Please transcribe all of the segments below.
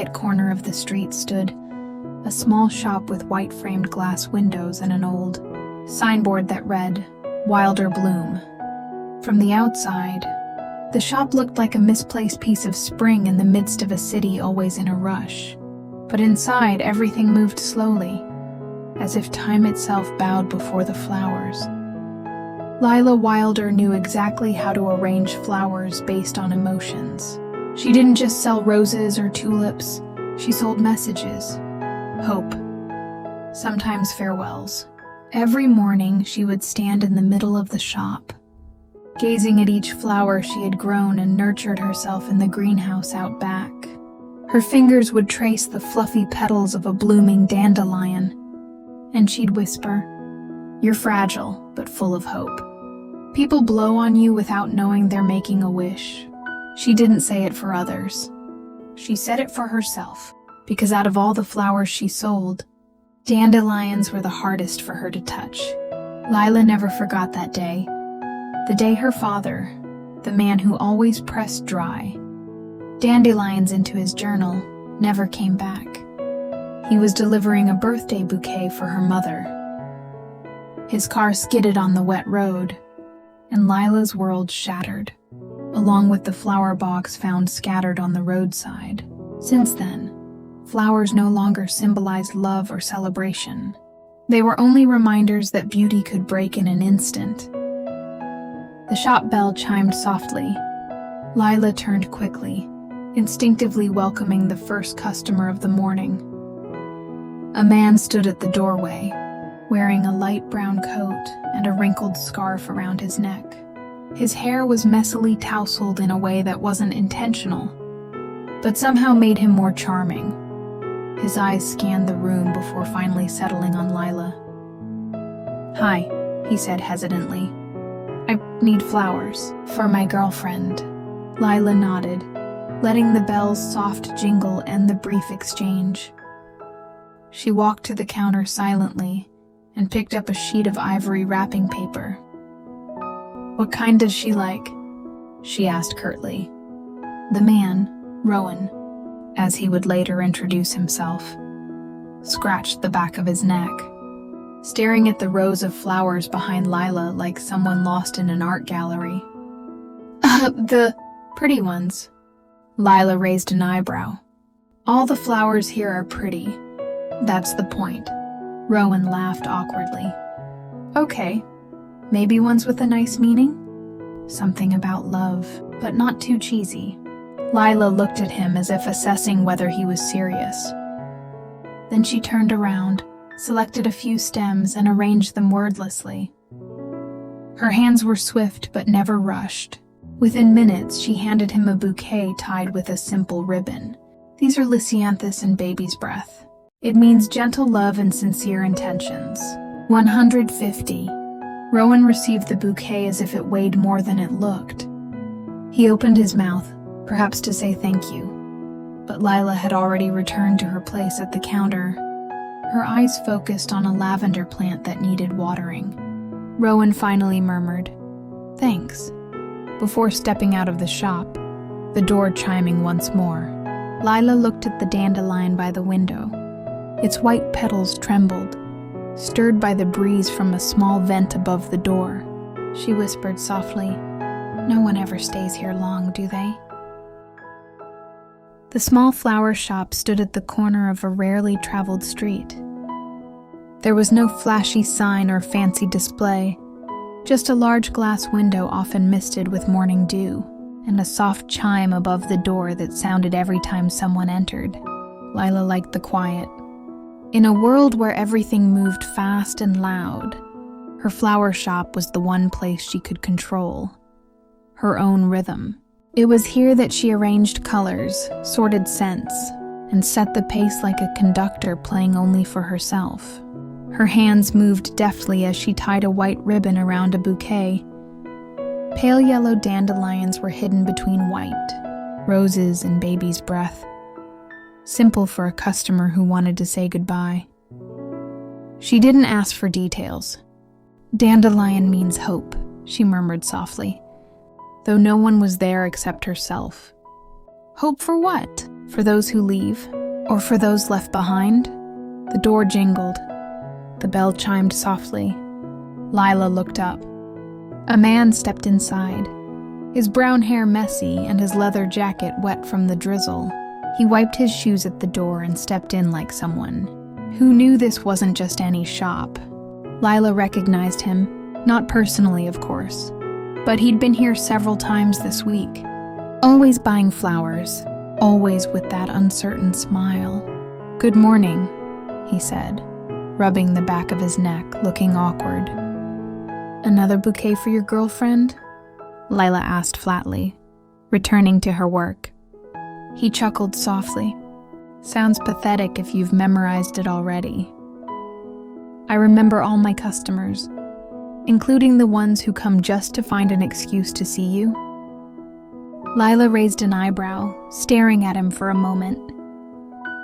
quiet corner of the street stood a small shop with white-framed glass windows and an old signboard that read, "Wilder Bloom." From the outside, the shop looked like a misplaced piece of spring in the midst of a city always in a rush. But inside, everything moved slowly, as if time itself bowed before the flowers. Lila Wilder knew exactly how to arrange flowers based on emotions. She didn't just sell roses or tulips, she sold messages, hope, sometimes farewells. Every morning she would stand in the middle of the shop, gazing at each flower she had grown and nurtured herself in the greenhouse out back. Her fingers would trace the fluffy petals of a blooming dandelion, and she'd whisper, "You're fragile, but full of hope." People blow on you without knowing they're making a wish. She didn't say it for others. She said it for herself, because out of all the flowers she sold, dandelions were the hardest for her to touch. Lila never forgot that day. The day her father, the man who always pressed dry dandelions into his journal, never came back. He was delivering a birthday bouquet for her mother. His car skidded on the wet road, and Lila's world shattered, along with the flower box found scattered on the roadside. Since then, flowers no longer symbolized love or celebration. They were only reminders that beauty could break in an instant. The shop bell chimed softly. Lila turned quickly, instinctively welcoming the first customer of the morning. A man stood at the doorway, wearing a light brown coat and a wrinkled scarf around his neck. His hair was messily tousled in a way that wasn't intentional, but somehow made him more charming. His eyes scanned the room before finally settling on Lila. "Hi," he said hesitantly. "I need flowers for my girlfriend." Lila nodded, letting the bell's soft jingle end the brief exchange. She walked to the counter silently and picked up a sheet of ivory wrapping paper. "What kind does she like?" she asked curtly. The man, Rowan, as he would later introduce himself, scratched the back of his neck, staring at the rows of flowers behind Lila like someone lost in an art gallery. The pretty ones." Lila raised an eyebrow. "All the flowers here are pretty. That's the point." Rowan laughed awkwardly. "Okay, maybe ones with a nice meaning? Something about love, but not too cheesy." Lila looked at him as if assessing whether he was serious. Then she turned around, selected a few stems, and arranged them wordlessly. Her hands were swift but never rushed. Within minutes, she handed him a bouquet tied with a simple ribbon. "These are Lisianthus and baby's breath. It means gentle love and sincere intentions. 150. Rowan received the bouquet as if it weighed more than it looked. He opened his mouth, perhaps to say thank you, but Lila had already returned to her place at the counter, her eyes focused on a lavender plant that needed watering. Rowan finally murmured, "Thanks," before stepping out of the shop, the door chiming once more. Lila looked at the dandelion by the window. Its white petals trembled, stirred by the breeze from a small vent above the door. She whispered softly, "No one ever stays here long, do they?" The small flower shop stood at the corner of a rarely traveled street. There was no flashy sign or fancy display, just a large glass window often misted with morning dew, and a soft chime above the door that sounded every time someone entered. Lila liked the quiet. In a world where everything moved fast and loud, her flower shop was the one place she could control her own rhythm. It was here that she arranged colors, sorted scents, and set the pace like a conductor playing only for herself. Her hands moved deftly as she tied a white ribbon around a bouquet. Pale yellow dandelions were hidden between white, roses and baby's breath. Simple for a customer who wanted to say goodbye. She didn't ask for details. "Dandelion means hope," she murmured softly, though no one was there except herself. "Hope for what?" For those who leave, or for those left behind? The door jingled. The bell chimed softly. Lila looked up. A man stepped inside, his brown hair messy and his leather jacket wet from the drizzle. He wiped his shoes at the door and stepped in like someone who knew this wasn't just any shop. Lila recognized him, not personally, of course, but he'd been here several times this week. Always buying flowers, always with that uncertain smile. "Good morning," he said, rubbing the back of his neck, looking awkward. "Another bouquet for your girlfriend?" Lila asked flatly, returning to her work. He chuckled softly. "Sounds pathetic if you've memorized it already. I remember all my customers, including the ones who come just to find an excuse to see you." Lila raised an eyebrow, staring at him for a moment.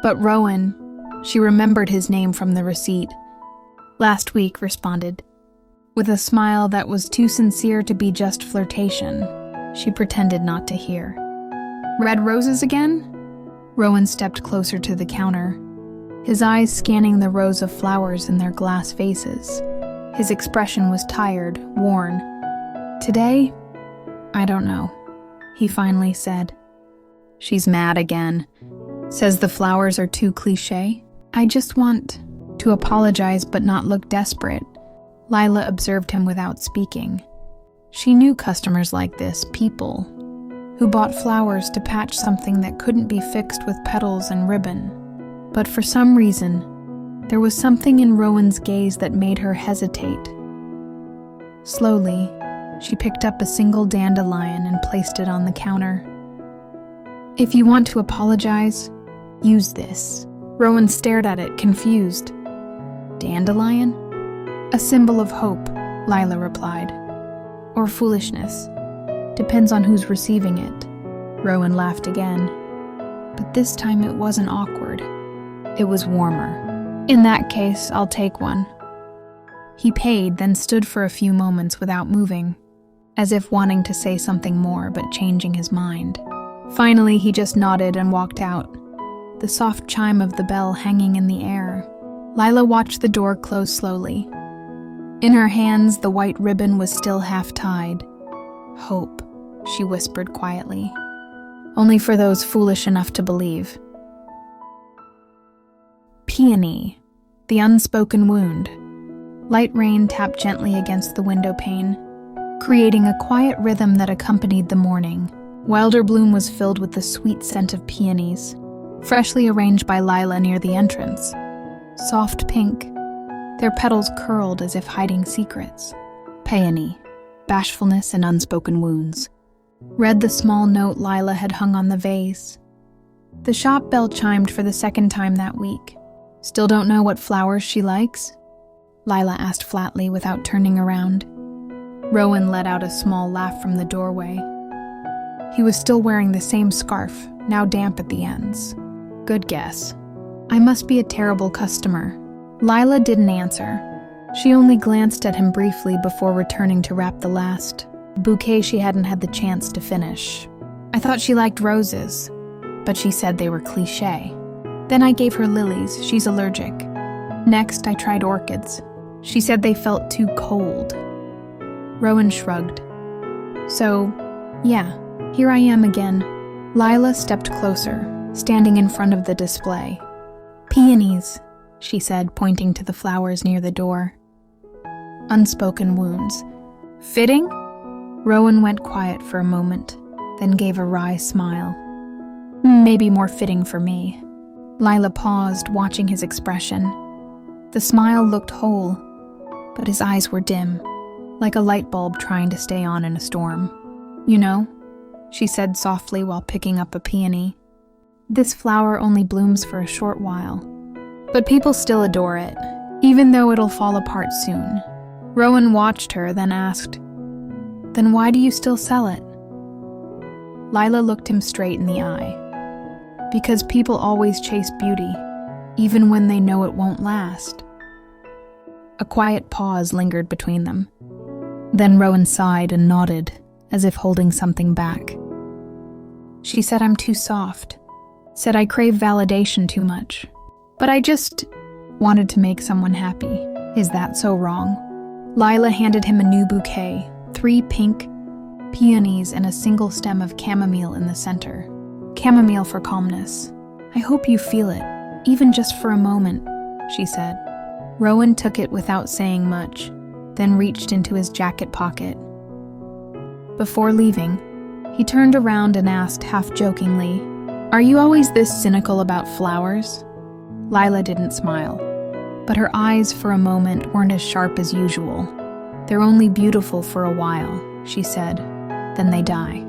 "But Rowan," she remembered his name from the receipt. "Last week," responded. With a smile that was too sincere to be just flirtation, she pretended not to hear. "Red roses again?" Rowan stepped closer to the counter, his eyes scanning the rows of flowers in their glass vases. His expression was tired, worn. "Today? I don't know," he finally said. "She's mad again. Says the flowers are too cliché. I just want to apologize but not look desperate." Lila observed him without speaking. She knew customers like this, people who bought flowers to patch something that couldn't be fixed with petals and ribbon. But for some reason, there was something in Rowan's gaze that made her hesitate. Slowly, she picked up a single dandelion and placed it on the counter. "If you want to apologize, use this." Rowan stared at it, confused. "Dandelion?" "A symbol of hope," Lila replied. "Or foolishness. Depends on who's receiving it." Rowan laughed again. But this time it wasn't awkward. It was warmer. "In that case, I'll take one." He paid, then stood for a few moments without moving, as if wanting to say something more but changing his mind. Finally, he just nodded and walked out, the soft chime of the bell hanging in the air. Lila watched the door close slowly. In her hands, the white ribbon was still half-tied. "Hope," she whispered quietly. "Only for those foolish enough to believe." Peony, the unspoken wound. Light rain tapped gently against the window pane, creating a quiet rhythm that accompanied the morning. Wilder Bloom was filled with the sweet scent of peonies, freshly arranged by Lila near the entrance. Soft pink, their petals curled as if hiding secrets. Peony, bashfulness and unspoken wounds. Read the small note Lila had hung on the vase. The shop bell chimed for the second time that week. "Still don't know what flowers she likes?" Lila asked flatly without turning around. Rowan let out a small laugh from the doorway. He was still wearing the same scarf, now damp at the ends. "Good guess. I must be a terrible customer." Lila didn't answer. She only glanced at him briefly before returning to wrap the last bouquet she hadn't had the chance to finish. "I thought she liked roses, but she said they were cliché. Then I gave her lilies, she's allergic. Next, I tried orchids. She said they felt too cold." Rowan shrugged. "So, yeah, here I am again." Lila stepped closer, standing in front of the display. "Peonies," she said, pointing to the flowers near the door. "Unspoken wounds. Fitting?" Rowan went quiet for a moment, then gave a wry smile. "Maybe more fitting for me." Lila paused, watching his expression. The smile looked whole, but his eyes were dim, like a light bulb trying to stay on in a storm. "You know," she said softly while picking up a peony, "this flower only blooms for a short while, but people still adore it, even though it'll fall apart soon." Rowan watched her, then asked, "Then why do you still sell it?" Lila looked him straight in the eye. "Because people always chase beauty, even when they know it won't last." A quiet pause lingered between them. Then Rowan sighed and nodded, as if holding something back. "She said I'm too soft. Said I crave validation too much. But I just wanted to make someone happy. Is that so wrong? Lila handed him a new bouquet, 3 pink peonies and a single stem of chamomile in the center. Chamomile for calmness. I hope you feel it, even just for a moment, she said. Rowan took it without saying much, then reached into his jacket pocket. Before leaving, he turned around and asked half-jokingly, "Are you always this cynical about flowers?" Lila didn't smile, but her eyes for a moment weren't as sharp as usual. "They're only beautiful for a while," she said, "then they die."